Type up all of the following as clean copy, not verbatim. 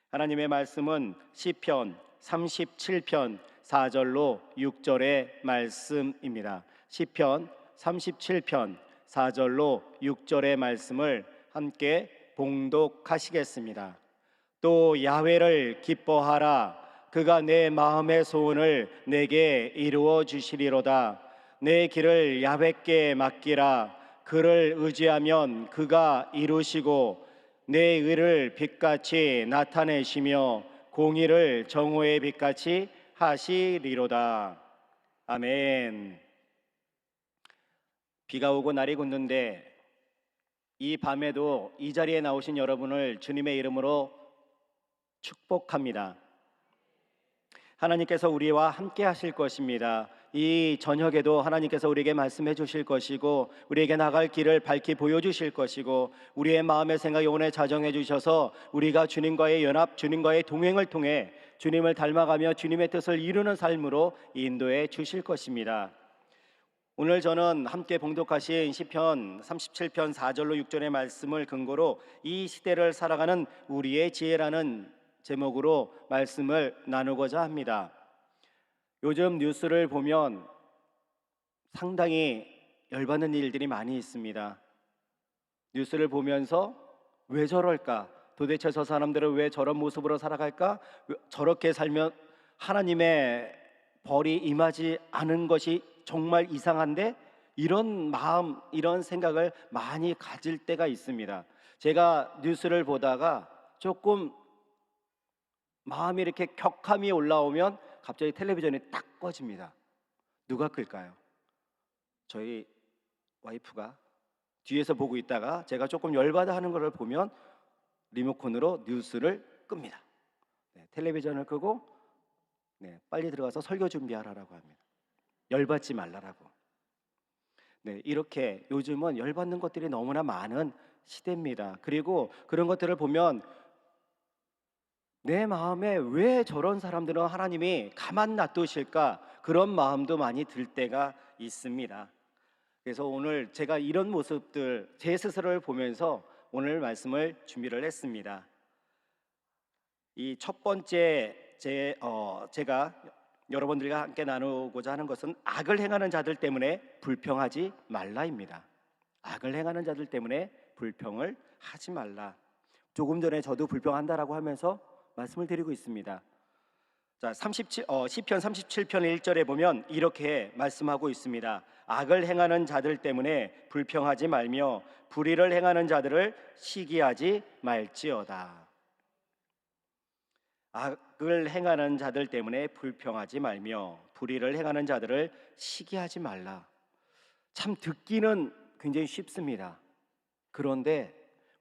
하나님의 말씀은 시편 37편 4절로 6절의 말씀입니다. 시편 37편 4절로 6절의 말씀을 함께 봉독하시겠습니다. 또 야훼를 기뻐하라. 그가 내 마음의 소원을 내게 이루어 주시리로다. 내 길을 야훼께 맡기라. 그를 의지하면 그가 이루시고 내 의를 빛같이 나타내시며 공의를 정오의 빛같이 하시리로다. 아멘. 비가 오고 날이 굳는데 이 밤에도 이 자리에 나오신 여러분을 주님의 이름으로 축복합니다. 하나님께서 우리와 함께 하실 것입니다. 이 저녁에도 하나님께서 우리에게 말씀해 주실 것이고 우리에게 나갈 길을 밝히 보여주실 것이고 우리의 마음의 생각 영혼에 자정해 주셔서 우리가 주님과의 연합, 주님과의 동행을 통해 주님을 닮아가며 주님의 뜻을 이루는 삶으로 인도해 주실 것입니다. 오늘 저는 함께 봉독하신 시편 37편 4절로 6절의 말씀을 근거로 이 시대를 살아가는 우리의 지혜라는 제목으로 말씀을 나누고자 합니다. 요즘 뉴스를 보면 상당히 열받는 일들이 많이 있습니다. 뉴스를 보면서 왜 저럴까? 도대체 저 사람들은 왜 저런 모습으로 살아갈까? 저렇게 살면 하나님의 벌이 임하지 않은 것이 정말 이상한데? 이런 마음, 이런 생각을 많이 가질 때가 있습니다. 제가 뉴스를 보다가 조금 마음이 이렇게 격함이 올라오면 갑자기 텔레비전이 딱 꺼집니다. 누가 끌까요? 저희 와이프가 뒤에서 보고 있다가 제가 조금 열받아 하는 것을 보면 리모컨으로 뉴스를 끕니다. 텔레비전을 끄고 빨리 들어가서 설교 준비하라고 합니다. 열받지 말라라고. 이렇게 요즘은 열받는 것들이 너무나 많은 시대입니다. 그리고 그런 것들을 보면 내 마음에 왜 저런 사람들은 하나님이 가만 놔두실까? 그런 마음도 많이 들 때가 있습니다. 그래서 오늘 제가 이런 모습들 제 스스로를 보면서 오늘 말씀을 준비를 했습니다. 이 첫 번째 제가 여러분들과 함께 나누고자 하는 것은 악을 행하는 자들 때문에 불평하지 말라입니다. 악을 행하는 자들 때문에 불평을 하지 말라. 조금 전에 저도 불평한다라고 하면서 말씀을 드리고 있습니다. 자, 시편 37편 1절에 보면 이렇게 말씀하고 있습니다. 악을 행하는 자들 때문에 불평하지 말며 불의를 행하는 자들을 시기하지 말지어다. 악을 행하는 자들 때문에 불평하지 말며 불의를 행하는 자들을 시기하지 말라. 참 듣기는 굉장히 쉽습니다. 그런데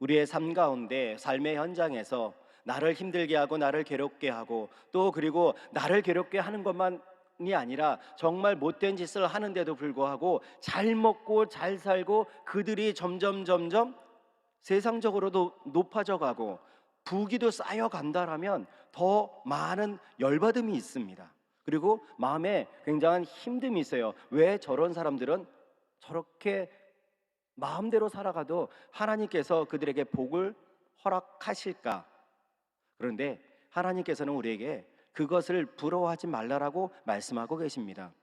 우리의 삶 가운데 삶의 현장에서 나를 힘들게 하고 나를 괴롭게 하고 또 그리고 나를 괴롭게 하는 것만이 아니라 정말 못된 짓을 하는데도 불구하고 잘 먹고 잘 살고 그들이 점점 세상적으로도 높아져 가고 부귀도 쌓여 간다라면 더 많은 열받음이 있습니다. 그리고 마음에 굉장한 힘듦이 있어요. 왜 저런 사람들은 저렇게 마음대로 살아가도 하나님께서 그들에게 복을 허락하실까? 그런데 하나님께서는 우리에게 그것을 부러워하지 말라라고 말씀하고 계십니다.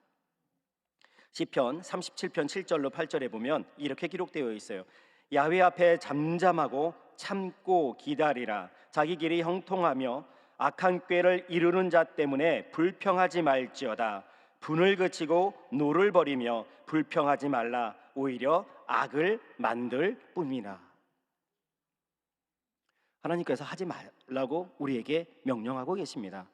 시편 37편 7절로 8절에 보면 이렇게 기록되어 있어요. 야훼 앞에 잠잠하고 참고 기다리라. 자기 길이 형통하며 악한 꾀를 이루는 자 때문에 불평하지 말지어다. 분을 그치고 노를 버리며 불평하지 말라. 오히려 악을 만들 뿐이나. 하나님께서 하지 말라고 우리에게 명령하고 계십니다.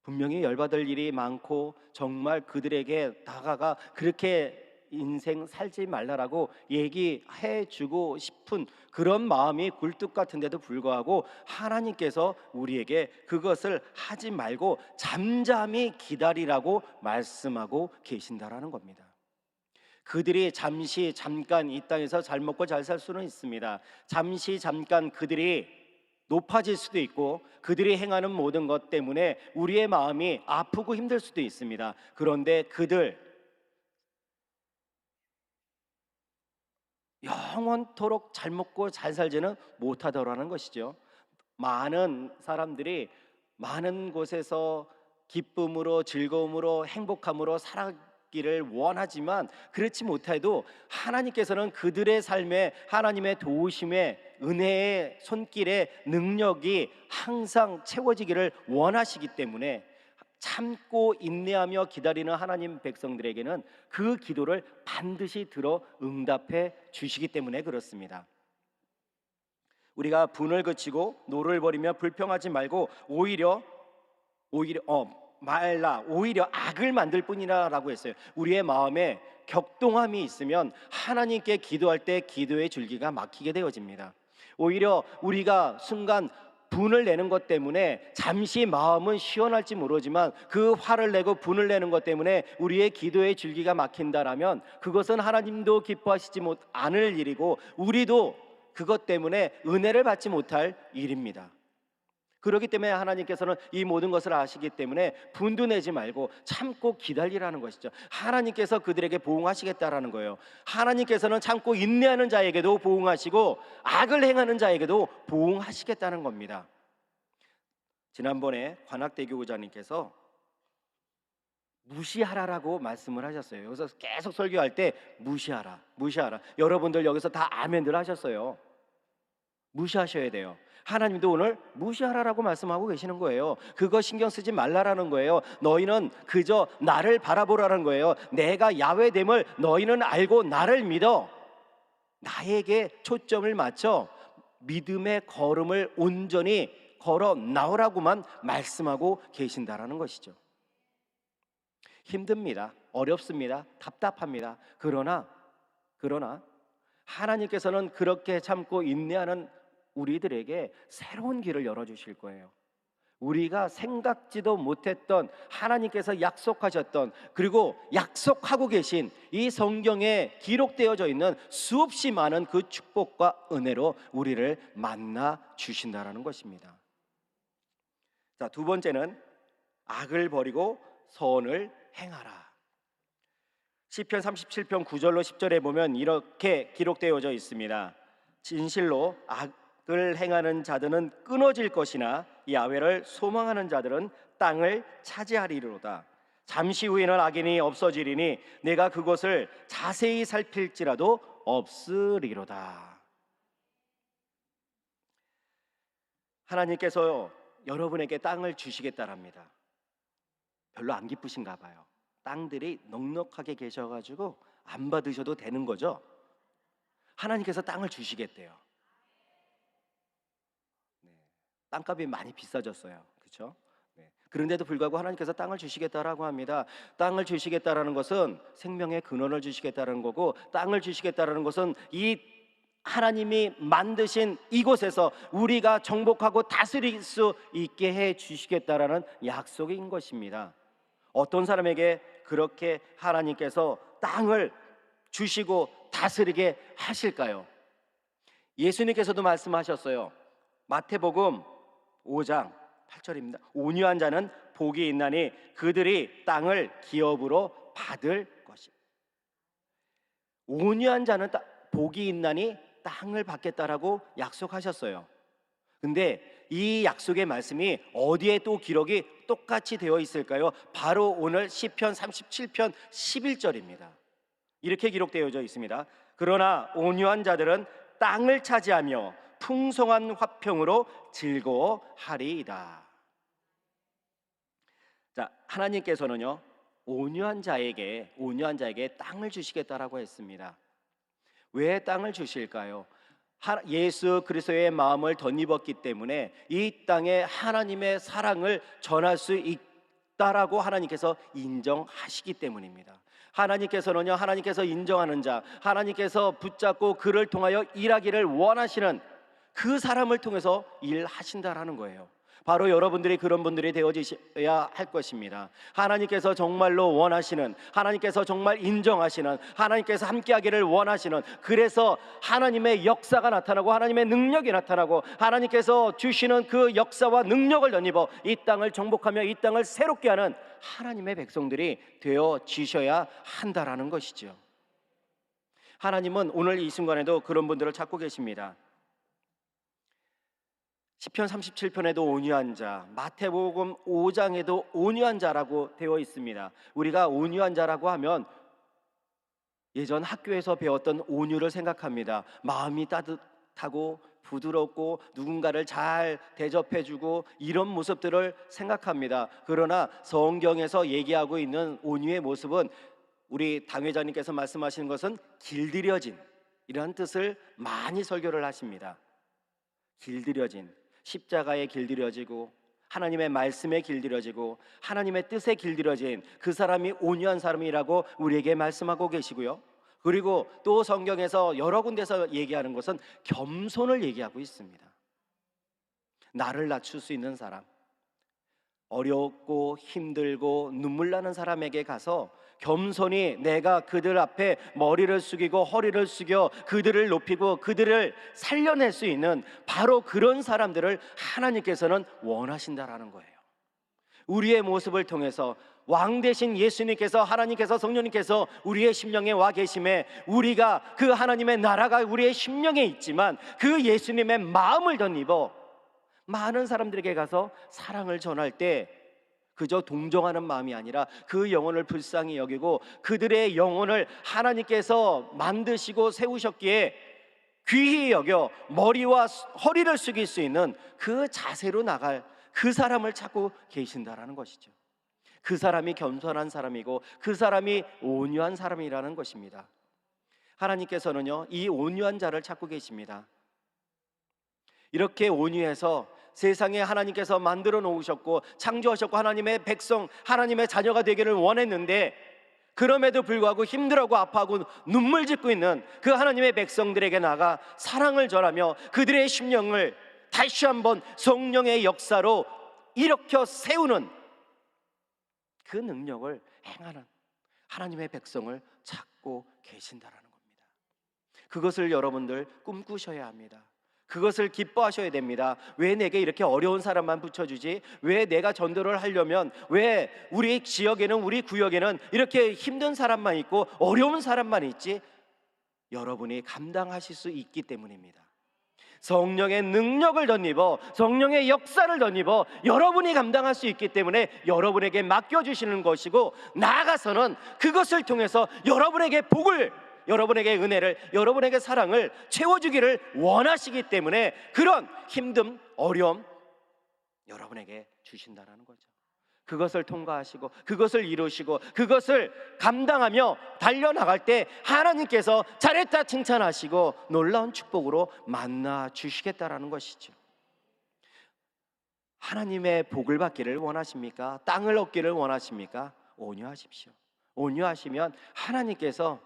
분명히 열받을 일이 많고 정말 그들에게 다가가 그렇게 인생 살지 말라라고 얘기해 주고 싶은 그런 마음이 굴뚝 같은데도 불구하고 하나님께서 우리에게 그것을 하지 말고 잠잠히 기다리라고 말씀하고 계신다라는 겁니다. 그들이 잠깐 이 땅에서 잘 먹고 잘 살 수는 있습니다. 잠깐 그들이 높아질 수도 있고 그들이 행하는 모든 것 때문에 우리의 마음이 아프고 힘들 수도 있습니다. 그런데 그들 영원토록 잘 먹고 잘 살지는 못하더라는 것이죠. 많은 사람들이 많은 곳에서 기쁨으로, 즐거움으로, 행복함으로 살아기를 원하지만 그렇지 못해도 하나님께서는 그들의 삶에 하나님의 도우심에, 은혜의 손길의 능력이 항상 채워지기를 원하시기 때문에 참고 인내하며 기다리는 하나님 백성들에게는 그 기도를 반드시 들어 응답해 주시기 때문에 그렇습니다. 우리가 분을 그치고 노를 버리며 불평하지 말고 오히려 악을 만들 뿐이라라고 했어요. 우리의 마음에 격동함이 있으면 하나님께 기도할 때 기도의 줄기가 막히게 되어집니다. 오히려 우리가 순간 분을 내는 것 때문에 잠시 마음은 시원할지 모르지만 그 화를 내고 분을 내는 것 때문에 우리의 기도의 줄기가 막힌다라면 그것은 하나님도 기뻐하시지 않을 일이고 우리도 그것 때문에 은혜를 받지 못할 일입니다. 그렇기 때문에 하나님께서는 이 모든 것을 아시기 때문에 분도 내지 말고 참고 기다리라는 것이죠. 하나님께서 그들에게 보응하시겠다라는 거예요. 하나님께서는 참고 인내하는 자에게도 보응하시고 악을 행하는 자에게도 보응하시겠다는 겁니다. 지난번에 관악대교 의장님께서 무시하라라고 말씀을 하셨어요. 여기서 계속 설교할 때 무시하라. 여러분들 여기서 다 아멘들 하셨어요. 무시하셔야 돼요. 하나님도 오늘 무시하라라고 말씀하고 계시는 거예요. 그거 신경 쓰지 말라라는 거예요. 너희는 그저 나를 바라보라는 거예요. 내가 야훼됨을 너희는 알고 나를 믿어 나에게 초점을 맞춰 믿음의 걸음을 온전히 걸어 나오라고만 말씀하고 계신다라는 것이죠. 힘듭니다. 어렵습니다. 답답합니다. 그러나 하나님께서는 그렇게 참고 인내하는 우리들에게 새로운 길을 열어주실 거예요. 우리가 생각지도 못했던 하나님께서 약속하셨던 그리고 약속하고 계신 이 성경에 기록되어져 있는 수없이 많은 그 축복과 은혜로 우리를 만나 주신다라는 것입니다. 자, 두 번째는 악을 버리고 선을 행하라. 시편 37편 9절로 10절에 보면 이렇게 기록되어져 있습니다. 진실로 악을 행하는 자들은 끊어질 것이나 야훼를 소망하는 자들은 땅을 차지하리로다. 잠시 후에는 악인이 없어지리니 내가 그것을 자세히 살필지라도 없으리로다. 하나님께서 여러분에게 땅을 주시겠다랍니다. 별로 안 기쁘신가 봐요. 땅들이 넉넉하게 계셔가지고 안 받으셔도 되는 거죠. 하나님께서 땅을 주시겠대요. 땅값이 많이 비싸졌어요. 그렇죠? 그런데도 불구하고 하나님께서 땅을 주시겠다라고 합니다. 땅을 주시겠다라는 것은 생명의 근원을 주시겠다는 거고, 땅을 주시겠다라는 것은 이 하나님이 만드신 이곳에서 우리가 정복하고 다스릴 수 있게 해 주시겠다라는 약속인 것입니다. 어떤 사람에게 그렇게 하나님께서 땅을 주시고 다스리게 하실까요? 예수님께서도 말씀하셨어요. 마태복음 5장 8절입니다. 온유한 자는 복이 있나니 그들이 땅을 기업으로 받을 것이다. 온유한 자는 복이 있나니 땅을 받겠다라고 약속하셨어요. 근데 이 약속의 말씀이 어디에 또 기록이 똑같이 되어 있을까요? 바로 오늘 시편 37편 11절입니다. 이렇게 기록되어져 있습니다. 그러나 온유한 자들은 땅을 차지하며 풍성한 화평으로 즐거워하리이다. 자, 하나님께서는요 온유한 자에게 땅을 주시겠다라고 했습니다. 왜 땅을 주실까요? 예수 그리스도의 마음을 덧입었기 때문에 이 땅에 하나님의 사랑을 전할 수 있다라고 하나님께서 인정하시기 때문입니다. 하나님께서는요 하나님께서 인정하는 자, 하나님께서 붙잡고 그를 통하여 일하기를 원하시는 그 사람을 통해서 일하신다라는 거예요. 바로 여러분들이 그런 분들이 되어지셔야 할 것입니다. 하나님께서 정말로 원하시는, 하나님께서 정말 인정하시는, 하나님께서 함께하기를 원하시는, 그래서 하나님의 역사가 나타나고 하나님의 능력이 나타나고 하나님께서 주시는 그 역사와 능력을 덧입어 이 땅을 정복하며 이 땅을 새롭게 하는 하나님의 백성들이 되어지셔야 한다라는 것이죠. 하나님은 오늘 이 순간에도 그런 분들을 찾고 계십니다. 시편 37편에도 온유한 자, 마태복음 5장에도 온유한 자라고 되어 있습니다. 우리가 온유한 자라고 하면 예전 학교에서 배웠던 온유를 생각합니다. 마음이 따뜻하고 부드럽고 누군가를 잘 대접해주고 이런 모습들을 생각합니다. 그러나 성경에서 얘기하고 있는 온유의 모습은 우리 당회자님께서 말씀하시는 것은 길들여진 이런 뜻을 많이 설교를 하십니다. 길들여진, 십자가에 길들여지고 하나님의 말씀에 길들여지고 하나님의 뜻에 길들여진 그 사람이 온유한 사람이라고 우리에게 말씀하고 계시고요. 그리고 또 성경에서 여러 군데서 얘기하는 것은 겸손을 얘기하고 있습니다. 나를 낮출 수 있는 사람, 어렵고 힘들고 눈물 나는 사람에게 가서 겸손히 내가 그들 앞에 머리를 숙이고 허리를 숙여 그들을 높이고 그들을 살려낼 수 있는 바로 그런 사람들을 하나님께서는 원하신다라는 거예요. 우리의 모습을 통해서 왕 되신 예수님께서, 하나님께서, 성령님께서 우리의 심령에 와 계심에 우리가 그 하나님의 나라가 우리의 심령에 있지만 그 예수님의 마음을 덧입어 많은 사람들에게 가서 사랑을 전할 때 그저 동정하는 마음이 아니라 그 영혼을 불쌍히 여기고 그들의 영혼을 하나님께서 만드시고 세우셨기에 귀히 여겨 머리와 허리를 숙일 수 있는 그 자세로 나갈 그 사람을 찾고 계신다라는 것이죠. 그 사람이 겸손한 사람이고 그 사람이 온유한 사람이라는 것입니다. 하나님께서는요, 이 온유한 자를 찾고 계십니다. 이렇게 온유해서 세상에 하나님께서 만들어 놓으셨고 창조하셨고 하나님의 백성, 하나님의 자녀가 되기를 원했는데 그럼에도 불구하고 힘들어하고 아파하고 눈물 짓고 있는 그 하나님의 백성들에게 나가 사랑을 전하며 그들의 심령을 다시 한번 성령의 역사로 일으켜 세우는 그 능력을 행하는 하나님의 백성을 찾고 계신다라는 겁니다. 그것을 여러분들 꿈꾸셔야 합니다. 그것을 기뻐하셔야 됩니다. 왜 내게 이렇게 어려운 사람만 붙여주지? 왜 내가 전도를 하려면 왜 우리 지역에는, 우리 구역에는 이렇게 힘든 사람만 있고 어려운 사람만 있지? 여러분이 감당하실 수 있기 때문입니다. 성령의 능력을 덧입어 성령의 역사를 덧입어 여러분이 감당할 수 있기 때문에 여러분에게 맡겨주시는 것이고 나아가서는 그것을 통해서 여러분에게 복을, 여러분에게 은혜를, 여러분에게 사랑을 채워주기를 원하시기 때문에 그런 힘듦, 어려움 여러분에게 주신다는 거죠. 그것을 통과하시고 그것을 이루시고 그것을 감당하며 달려나갈 때 하나님께서 잘했다 칭찬하시고 놀라운 축복으로 만나 주시겠다라는 것이죠. 하나님의 복을 받기를 원하십니까? 땅을 얻기를 원하십니까? 온유하십시오. 온유하시면 하나님께서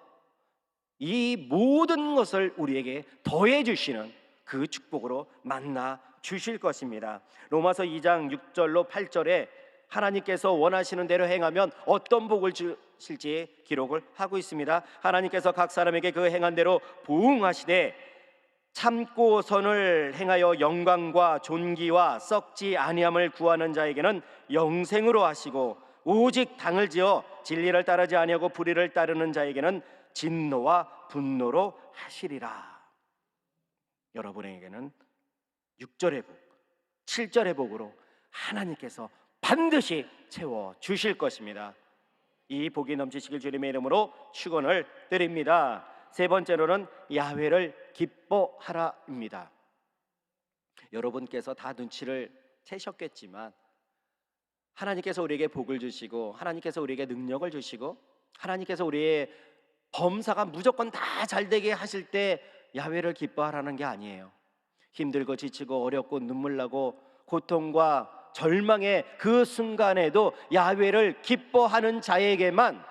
이 모든 것을 우리에게 더해 주시는 그 축복으로 만나 주실 것입니다. 로마서 2장 6절로 8절에 하나님께서 원하시는 대로 행하면 어떤 복을 주실지 기록을 하고 있습니다. 하나님께서 각 사람에게 그 행한 대로 부응하시되 참고 선을 행하여 영광과 존귀와 썩지 아니함을 구하는 자에게는 영생으로 하시고 오직 당을 지어 진리를 따르지 아니하고 불의를 따르는 자에게는 진노와 분노로 하시리라. 여러분에게는 6절의 복, 7절의 복으로 하나님께서 반드시 채워 주실 것입니다. 이 복이 넘치시길 주님의 이름으로 축원을 드립니다. 세 번째로는 야훼를 기뻐하라입니다. 여러분께서 다 눈치를 채셨겠지만 하나님께서 우리에게 복을 주시고 하나님께서 우리에게 능력을 주시고 하나님께서 우리의 범사가 무조건 다 잘되게 하실 때 야훼를 기뻐하라는 게 아니에요. 힘들고 지치고 어렵고 눈물 나고 고통과 절망의 그 순간에도 야훼를 기뻐하는 자에게만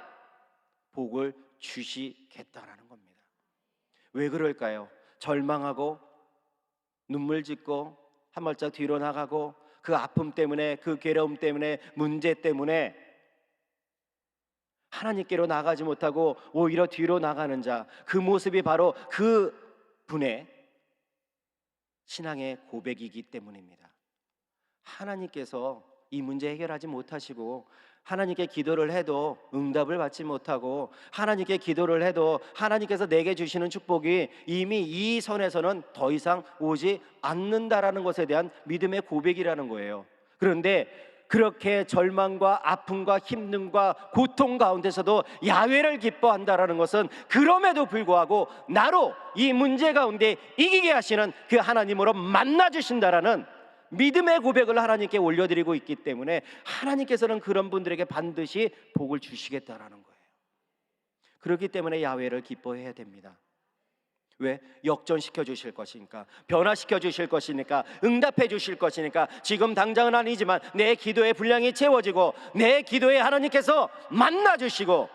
복을 주시겠다라는 겁니다. 왜 그럴까요? 절망하고 눈물 짓고 한 발짝 뒤로 나가고 그 아픔 때문에, 그 괴로움 때문에, 문제 때문에 하나님께로 나가지 못하고 오히려 뒤로 나가는 자, 그 모습이 바로 그 분의 신앙의 고백이기 때문입니다. 하나님께서 이 문제 해결하지 못하시고 하나님께 기도를 해도 응답을 받지 못하고, 하나님께 기도를 해도 하나님께서 내게 주시는 축복이 이미 이 선에서는 더 이상 오지 않는다라는 것에 대한 믿음의 고백이라는 거예요. 그런데 그렇게 절망과 아픔과 힘듦과 고통 가운데서도 야훼를 기뻐한다라는 것은 그럼에도 불구하고 나로 이 문제 가운데 이기게 하시는 그 하나님으로 만나 주신다라는 믿음의 고백을 하나님께 올려드리고 있기 때문에 하나님께서는 그런 분들에게 반드시 복을 주시겠다라는 거예요. 그렇기 때문에 야훼를 기뻐해야 됩니다. 왜? 역전시켜 주실 것이니까, 변화시켜 주실 것이니까, 응답해 주실 것이니까. 지금 당장은 아니지만 내 기도의 분량이 채워지고 내 기도에 하나님께서 만나 주시고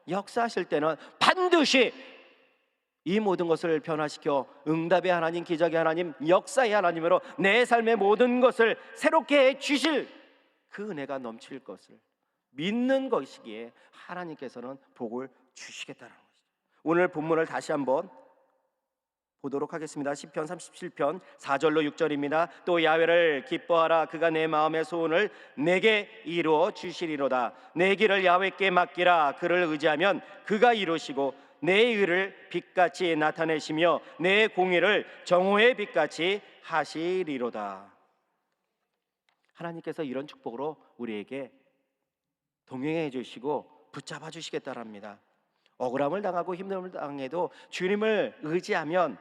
역사하실 때는 반드시 이 모든 것을 변화시켜 응답의 하나님, 기적의 하나님, 역사의 하나님으로 내 삶의 모든 것을 새롭게 해 주실 그 은혜가 넘칠 것을 믿는 것이기에 하나님께서는 복을 주시겠다는 것이죠. 오늘 본문을 다시 한번 보도록 하겠습니다. 시편 37편 4절로 6절입니다. 또 야훼를 기뻐하라. 그가 내 마음의 소원을 내게 이루어 주시리로다. 내 길을 야훼께 맡기라. 그를 의지하면 그가 이루시고 내 의를 빛같이 나타내시며 내 공의를 정오의 빛같이 하시리로다. 하나님께서 이런 축복으로 우리에게 동행해 주시고 붙잡아 주시겠다랍니다. 억울함을 당하고 힘듦을 당해도 주님을 의지하면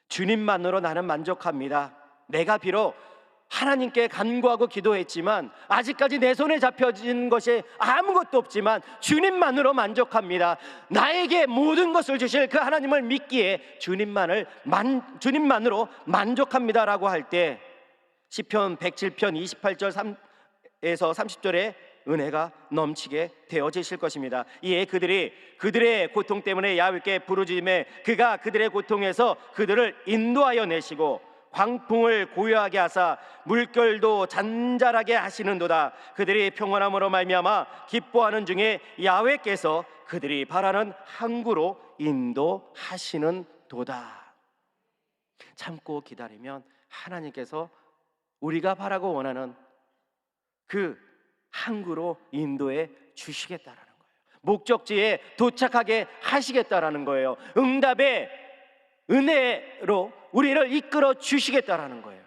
주님만으로 나는 만족합니다. 내가 비록 하나님께 간구하고 기도했지만 아직까지 내 손에 잡혀진 것이 아무것도 없지만 주님만으로 만족합니다. 나에게 모든 것을 주실 그 하나님을 믿기에 주님만으로 만족합니다라고 할 때 시편 107편 28절 에서 30절에 은혜가 넘치게 되어지실 것입니다. 이에 그들의 고통 때문에 야훼께 부르짖음에 그가 그들의 고통에서 그들을 인도하여 내시고 광풍을 고요하게 하사 물결도 잔잔하게 하시는도다. 그들이 평안함으로 말미암아 기뻐하는 중에 야훼께서 그들이 바라는 항구로 인도하시는도다. 참고 기다리면 하나님께서 우리가 바라고 원하는 그 항구로 인도해 주시겠다라는 거예요. 목적지에 도착하게 하시겠다라는 거예요. 응답의 은혜로 우리를 이끌어 주시겠다라는 거예요.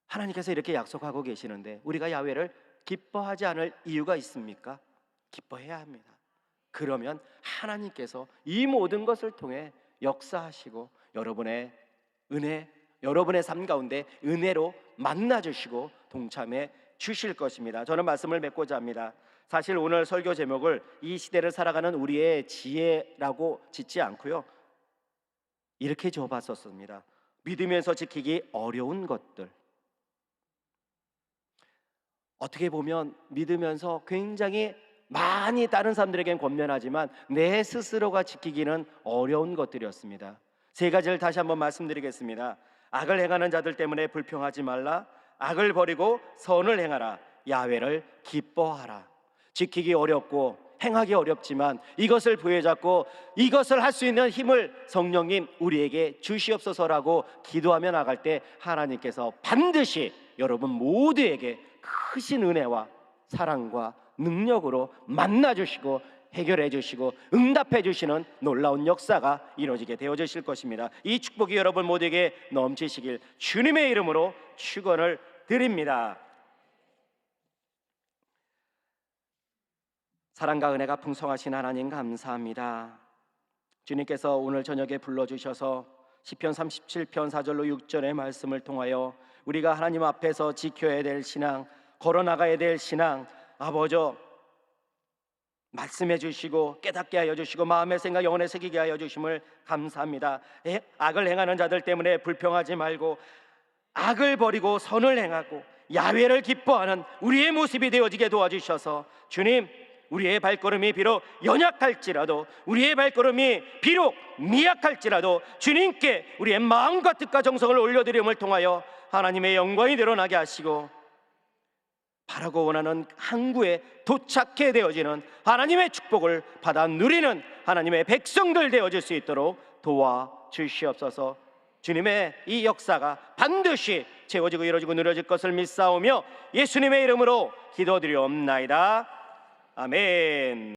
하나님께서 이렇게 약속하고 계시는데 우리가 야훼를 기뻐하지 않을 이유가 있습니까? 기뻐해야 합니다. 그러면 하나님께서 이 모든 것을 통해 역사하시고 여러분의 삶 가운데 은혜로 만나주시고 동참해 주실 것입니다. 저는 말씀을 맺고자 합니다. 사실 오늘 설교 제목을 이 시대를 살아가는 우리의 지혜라고 짓지 않고요, 이렇게 지어봤었습니다. 믿으면서 지키기 어려운 것들. 어떻게 보면 믿으면서 굉장히 많이 다른 사람들에겐 권면하지만 내 스스로가 지키기는 어려운 것들이었습니다. 세 가지를 다시 한번 말씀드리겠습니다. 악을 행하는 자들 때문에 불평하지 말라. 악을 버리고 선을 행하라. 야훼를 기뻐하라. 지키기 어렵고 행하기 어렵지만 이것을 부여잡고 이것을 할 수 있는 힘을 성령님 우리에게 주시옵소서라고 기도하며 나갈 때 하나님께서 반드시 여러분 모두에게 크신 은혜와 사랑과 능력으로 만나주시고 해결해 주시고 응답해 주시는 놀라운 역사가 이루어지게 되어지실 것입니다. 이 축복이 여러분 모두에게 넘치시길 주님의 이름으로 축원을 드립니다. 사랑과 은혜가 풍성하신 하나님 감사합니다. 주님께서 오늘 저녁에 불러주셔서 시편 37편 4절로 6절의 말씀을 통하여 우리가 하나님 앞에서 지켜야 될 신앙, 걸어나가야 될 신앙, 아버지 말씀해 주시고 깨닫게 하여 주시고 마음의 생각 영혼에 새기게 하여 주심을 감사합니다. 악을 행하는 자들 때문에 불평하지 말고 악을 버리고 선을 행하고 야훼를 기뻐하는 우리의 모습이 되어지게 도와주셔서 주님, 우리의 발걸음이 비록 연약할지라도 우리의 발걸음이 비록 미약할지라도 주님께 우리의 마음과 뜻과 정성을 올려드림을 통하여 하나님의 영광이 드러나게 하시고 바라고 원하는 항구에 도착해 되어지는 하나님의 축복을 받아 누리는 하나님의 백성들 되어질 수 있도록 도와주시옵소서. 주님의 이 역사가 반드시 채워지고 이루어지고 누려질 것을 믿사오며 예수님의 이름으로 기도드리옵나이다. 아멘.